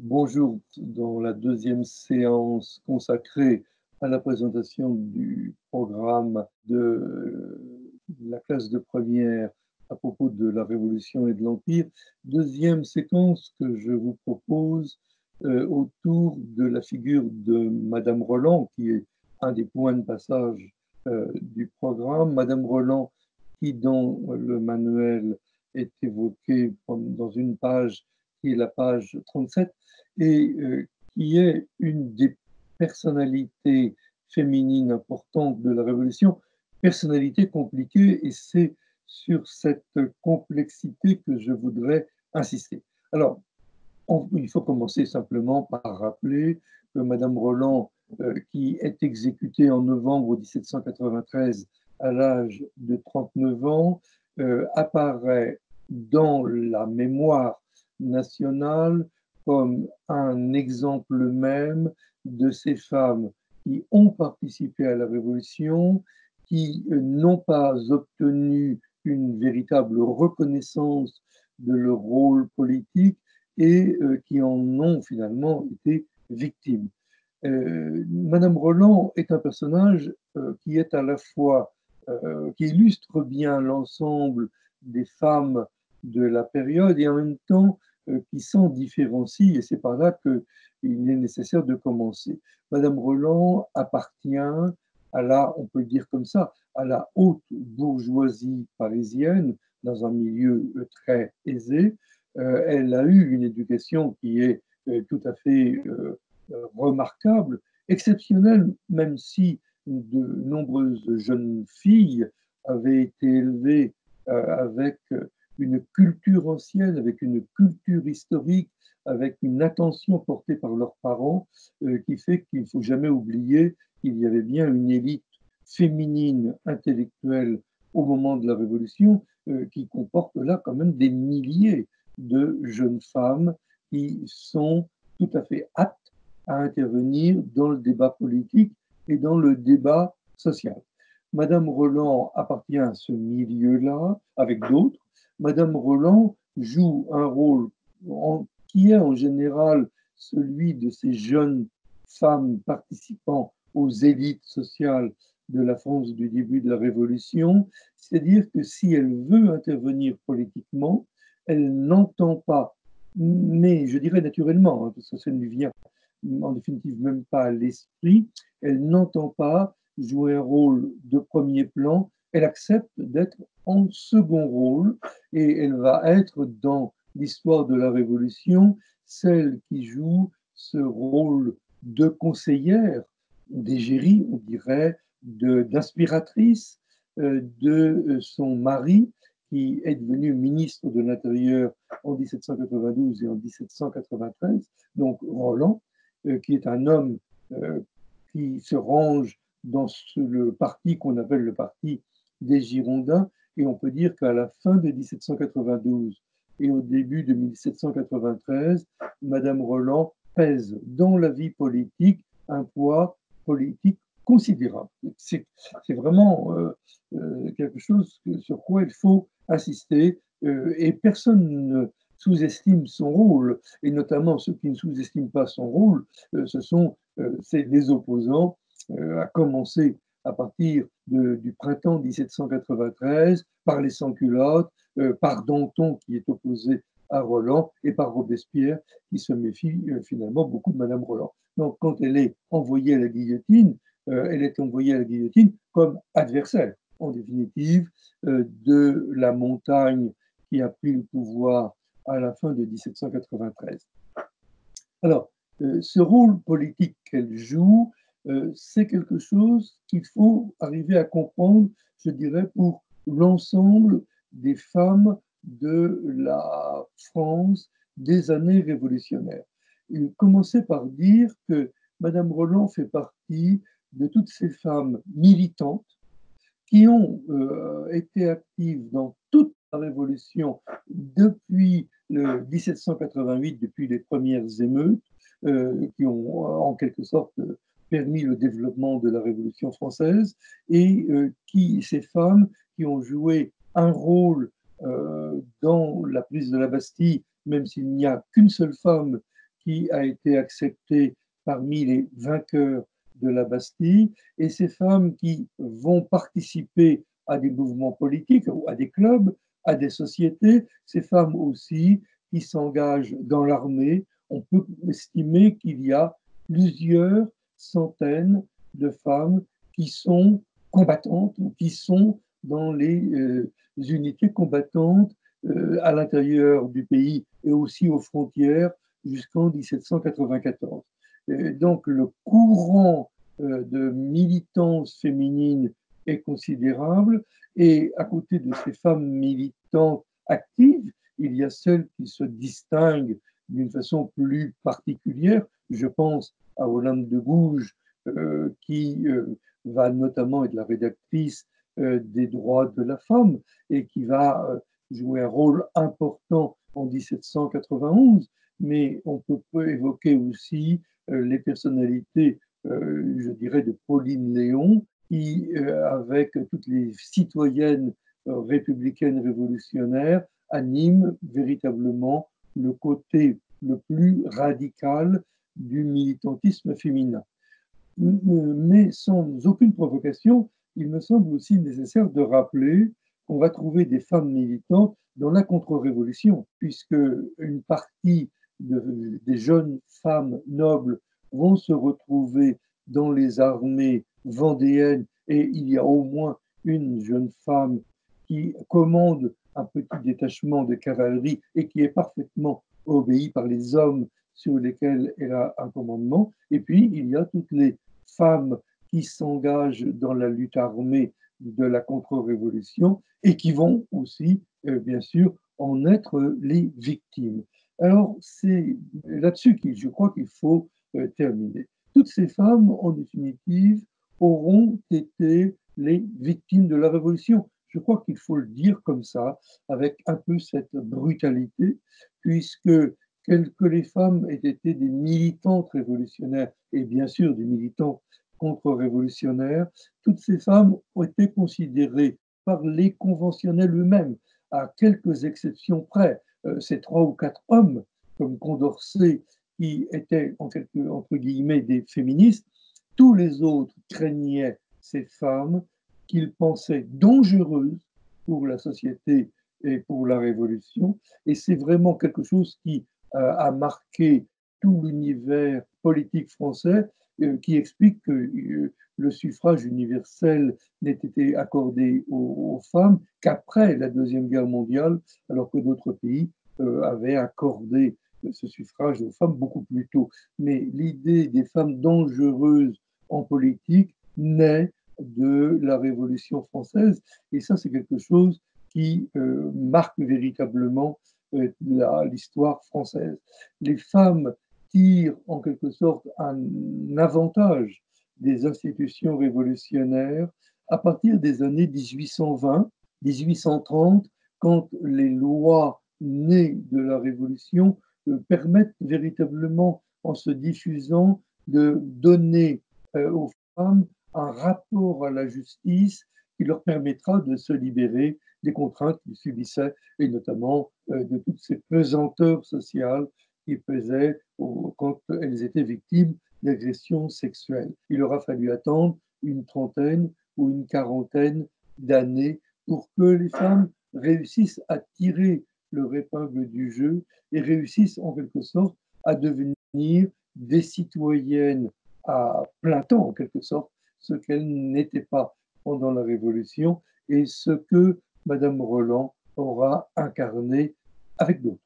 Bonjour, dans la deuxième séance consacrée à la présentation du programme de la classe de première à propos de la Révolution et de l'Empire. Deuxième séquence que je vous propose autour de la figure de Madame Roland, qui est un des points de passage du programme. Madame Roland, qui dans le manuel est évoquée dans une page qui est la page 37, et qui est une des personnalités féminines importantes de la Révolution, personnalité compliquée, et c'est sur cette complexité que je voudrais insister. Alors, il faut commencer simplement par rappeler que Madame Roland, qui est exécutée en novembre 1793 à l'âge de 39 ans, apparaît dans la mémoire nationale comme un exemple même de ces femmes qui ont participé à la Révolution, qui n'ont pas obtenu une véritable reconnaissance de leur rôle politique et qui en ont finalement été victimes. Madame Roland est un personnage qui est à la fois, qui illustre bien l'ensemble des femmes de la période et en même temps qui s'en différencie, et c'est par là qu'il est nécessaire de commencer. Madame Roland appartient à la, on peut le dire comme ça, à la haute bourgeoisie parisienne, dans un milieu très aisé. Elle a eu une éducation qui est tout à fait remarquable, exceptionnelle, même si de nombreuses jeunes filles avaient été élevées avec une culture ancienne, avec une culture historique, avec une attention portée par leurs parents, qui fait qu'il ne faut jamais oublier qu'il y avait bien une élite féminine intellectuelle au moment de la Révolution, qui comporte là quand même des milliers de jeunes femmes qui sont tout à fait aptes à intervenir dans le débat politique et dans le débat social. Madame Roland appartient à ce milieu-là, avec d'autres. Madame Roland joue un rôle qui est en général celui de ces jeunes femmes participant aux élites sociales de la France du début de la Révolution, c'est-à-dire que si elle veut intervenir politiquement, elle n'entend pas, mais je dirais naturellement, parce que ça ne lui vient en définitive même pas à l'esprit, elle n'entend pas jouer un rôle de premier plan, elle accepte d'être en second rôle et elle va être dans l'histoire de la Révolution celle qui joue ce rôle de conseillère, d'égérie, on dirait, d'inspiratrice de son mari, qui est devenu ministre de l'Intérieur en 1792 et en 1793, donc Roland, qui est un homme qui se range dans le parti qu'on appelle le parti des Girondins. Et on peut dire qu'à la fin de 1792 et au début de 1793, Madame Roland pèse dans la vie politique un poids politique considérable. C'est vraiment quelque chose sur quoi il faut insister et personne ne sous-estime son rôle, et notamment ceux qui ne sous-estiment pas son rôle, ce sont les opposants, à commencer à partir du printemps 1793, par les sans-culottes, par Danton qui est opposé à Roland, et par Robespierre qui se méfie finalement beaucoup de Madame Roland. Donc quand elle est envoyée à la guillotine, elle est envoyée à la guillotine comme adversaire, en définitive, de la montagne qui a pris le pouvoir à la fin de 1793. Alors, ce rôle politique qu'elle joue, c'est quelque chose qu'il faut arriver à comprendre, je dirais, pour l'ensemble des femmes de la France des années révolutionnaires. Il commençait par dire que Madame Roland fait partie de toutes ces femmes militantes qui ont été actives dans toute la Révolution depuis le 1788, depuis les premières émeutes, qui ont en quelque sorte permis le développement de la Révolution française, et ces femmes qui ont joué un rôle dans la prise de la Bastille, même s'il n'y a qu'une seule femme qui a été acceptée parmi les vainqueurs de la Bastille, et ces femmes qui vont participer à des mouvements politiques, ou à des clubs, à des sociétés, ces femmes aussi qui s'engagent dans l'armée. On peut estimer qu'il y a plusieurs centaines de femmes qui sont combattantes ou qui sont dans les unités combattantes à l'intérieur du pays et aussi aux frontières jusqu'en 1794. Donc le courant de militance féminine est considérable et à côté de ces femmes militantes actives, il y a celles qui se distinguent d'une façon plus particulière. Je pense à Olympe de Gouges, qui va notamment être la rédactrice des droits de la femme et qui va jouer un rôle important en 1791. Mais on peut évoquer aussi les personnalités, je dirais, de Pauline Léon, qui, avec toutes les citoyennes républicaines révolutionnaires, anime véritablement le côté le plus radical du militantisme féminin. Mais sans aucune provocation, il me semble aussi nécessaire de rappeler qu'on va trouver des femmes militantes dans la contre-révolution, puisque une partie des jeunes femmes nobles vont se retrouver dans les armées vendéennes, et il y a au moins une jeune femme qui commande un petit détachement de cavalerie et qui est parfaitement obéie par les hommes sur lesquels elle a un commandement. Et puis, il y a toutes les femmes qui s'engagent dans la lutte armée de la contre-révolution et qui vont aussi, bien sûr, en être les victimes. Alors, c'est là-dessus que je crois qu'il faut terminer. Toutes ces femmes, en définitive, auront été les victimes de la Révolution. Je crois qu'il faut le dire comme ça, avec un peu cette brutalité, puisque que les femmes aient été des militantes révolutionnaires et bien sûr des militants contre-révolutionnaires, toutes ces femmes ont été considérées par les conventionnels eux-mêmes, à quelques exceptions près. Ces 3 ou 4 hommes, comme Condorcet, qui étaient entre guillemets des féministes, tous les autres craignaient ces femmes qu'ils pensaient dangereuses pour la société et pour la Révolution. Et c'est vraiment quelque chose qui a marqué tout l'univers politique français, qui explique que le suffrage universel n'ait été accordé aux femmes qu'après la Deuxième Guerre mondiale, alors que d'autres pays avaient accordé ce suffrage aux femmes beaucoup plus tôt. Mais l'idée des femmes dangereuses en politique naît de la Révolution française, et ça c'est quelque chose qui marque véritablement l'histoire française. Les femmes tirent en quelque sorte un avantage des institutions révolutionnaires à partir des années 1820, 1830, quand les lois nées de la Révolution permettent véritablement, en se diffusant, de donner aux femmes un rapport à la justice qui leur permettra de se libérer des contraintes qu'ils subissaient, et notamment de toutes ces pesanteurs sociales qui pesaient quand elles étaient victimes d'agressions sexuelles. Il aura fallu attendre une trentaine ou une quarantaine d'années pour que les femmes réussissent à tirer leur épingle du jeu et réussissent en quelque sorte à devenir des citoyennes à plein temps, en quelque sorte, ce qu'elles n'étaient pas pendant la Révolution et ce que Madame Roland aura incarné avec d'autres.